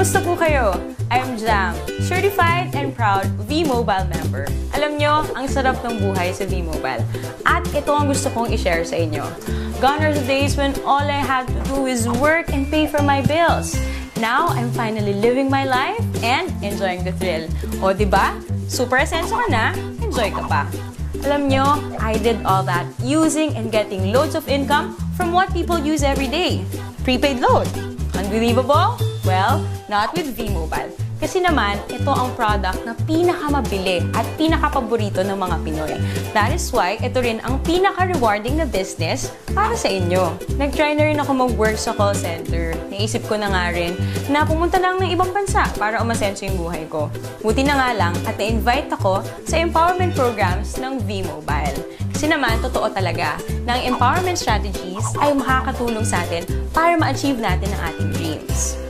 Kamusta po kayo? I'm Jam, certified and proud V-Mobile member. Alam nyo, ang sarap ng buhay sa V-Mobile. At ito ang gusto kong i-share sa inyo. Gone are the days when all I had to do is work and pay for my bills. Now, I'm finally living my life and enjoying the thrill. O, diba? Super asenso ka na, enjoy ka pa. Alam nyo, I did all that using and getting loads of income from what people use every day. Prepaid load. Unbelievable? Well, not with V-Mobile. Kasi naman, ito ang product na pinakamabili at pinakapaborito ng mga Pinoy. That is why, ito rin ang pinaka-rewarding na business para sa inyo. Nag-try na rin ako mag-work sa call center. Naisip ko na nga rin na pumunta lang ng ibang bansa para umasenso yung buhay ko. Buti na nga lang at na-invite ako sa empowerment programs ng V-Mobile. Kasi naman, totoo talaga na ang empowerment strategies ay makakatulong sa atin para ma-achieve natin ang ating dreams.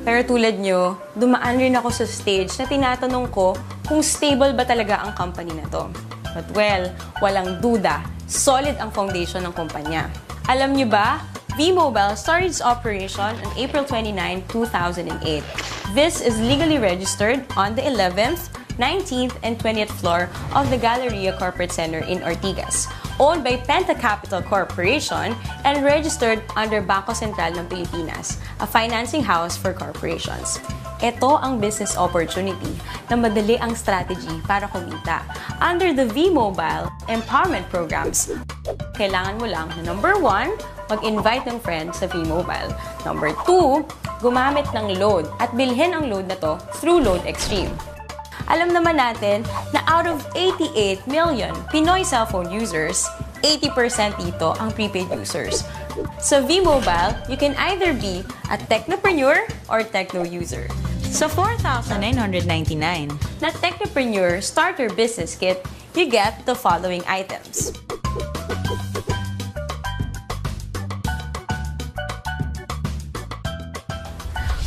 Pero tulad nyo, dumaan rin ako sa stage na tinatanong ko kung stable ba talaga ang company na to. But well, walang duda, solid ang foundation ng kumpanya. Alam nyo ba, V-Mobile started its operation on April 29, 2008. This is legally registered on the 11th, 19th, and 20th floor of the Galleria Corporate Center in Ortigas, owned by Penta Capital Corporation and registered under Bangko Sentral ng Pilipinas, a financing house for corporations. Ito ang business opportunity na madali ang strategy para kumita. Under the V-Mobile Empowerment Programs, kailangan mo lang na number 1, mag-invite ng friends sa V-Mobile. Number 2, gumamit ng load at bilhin ang load na to through Load Extreme. Alam naman natin na out of 88 million Pinoy cellphone users, 80% dito ang prepaid users. Sa V-Mobile, you can either be a technopreneur or techno user. Sa 4,999 na Technopreneur Starter Business Kit, you get the following items.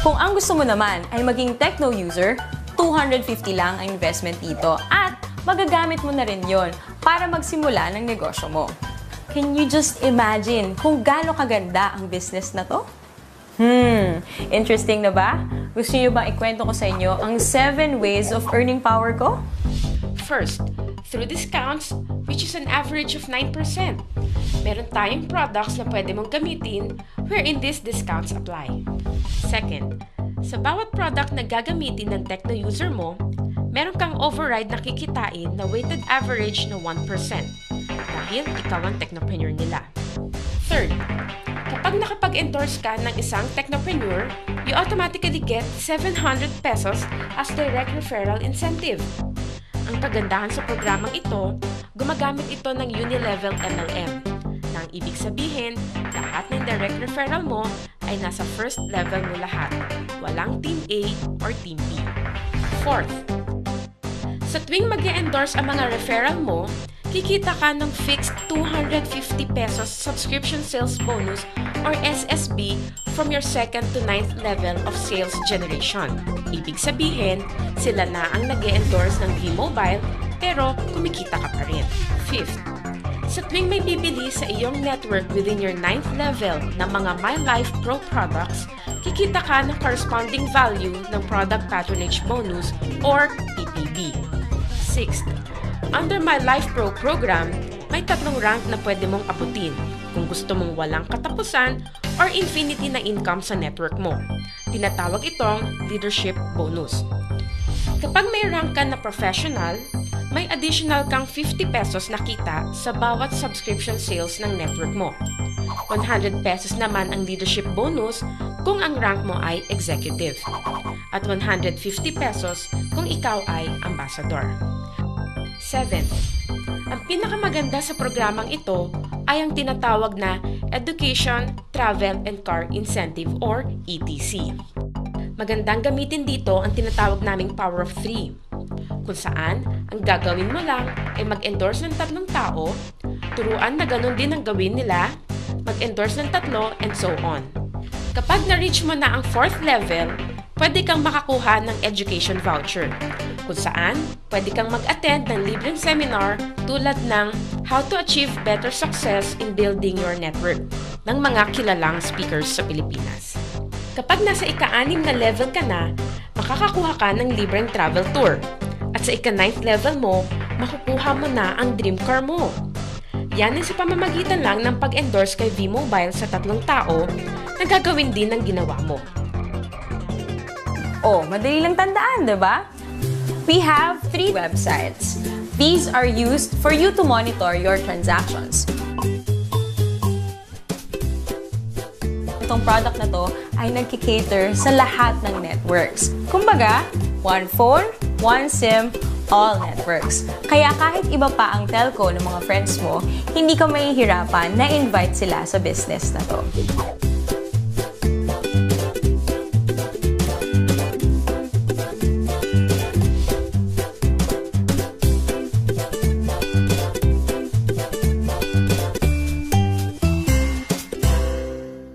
Kung ang gusto mo naman ay maging techno user, 250 lang ang investment dito at magagamit mo na rin yon para magsimula ng negosyo mo. Can you just imagine kung gaano kaganda ang business na to? Interesting na ba? Gusto niyo bang ikwento ko sa inyo ang 7 ways of earning power ko? First, through discounts, which is an average of 9%. Meron tayong products na pwede mong gamitin wherein these discounts apply. Second, sa bawat product na gagamitin ng techno user mo, meron kang override na kikitain na weighted average na 1% dahil ikaw ang technopreneur nila. Third, kapag nakapag-endorse ka ng isang technopreneur, you automatically get 700 pesos as direct referral incentive. Ang kagandahan sa programang ito, gumagamit ito ng Unilevel MLM. Nang ibig sabihin, lahat ng direct referral mo ay nasa first level mo lahat. Walang Team A or Team B. Fourth, sa tuwing mag-e-endorse ang mga referral mo, kikita ka ng fixed 250 pesos subscription sales bonus or SSB from your second to 9th level of sales generation. Ibig sabihin, sila na ang nag-e-endorse ng V-Mobile pero kumikita ka pa rin. Fifth, sa tuwing may bibili sa iyong network within your 9th level ng mga My Life Pro products, kikita ka ng corresponding value ng Product Patronage Bonus or PPB. Sixth, under My Life Pro program, may 3 rank na pwede mong abutin kung gusto mong walang katapusan or infinity na income sa network mo. Tinatawag itong Leadership Bonus. Kapag may rank ka na professional, may additional kang 50 pesos na kita sa bawat subscription sales ng network mo. 100 pesos naman ang leadership bonus kung ang rank mo ay executive. At 150 pesos kung ikaw ay ambassador. 7. Ang pinakamaganda sa programang ito ay ang tinatawag na Education, Travel, and Car Incentive or ETC. Magandang gamitin dito ang tinatawag naming Power of 3. Kung saan, ang gagawin mo lang ay mag-endorse ng 3 tao, turuan na ganun din ang gawin nila, mag-endorse ng 3, and so on. Kapag na-reach mo na ang 4th level, pwede kang makakuha ng education voucher, kung saan pwede kang mag-attend ng libreng seminar tulad ng How to Achieve Better Success in Building Your Network ng mga kilalang speakers sa Pilipinas. Kapag nasa ika-6 na level ka na, makakakuha ka ng libreng travel tour. At sa ika-9th level mo, makukuha mo na ang dream car mo. Yan ay sa pamamagitan lang ng pag-endorse kay V-Mobile sa 3 tao na gagawin din ng ginawa mo. Oh, madali lang tandaan, di ba? We have 3 websites. These are used for you to monitor your transactions. Itong product na to ay nagkikater sa lahat ng networks. Kumbaga, one phone, one SIM, all networks. Kaya kahit iba pa ang telco ng mga friends mo, hindi ka mahihirapan na invite sila sa business na to.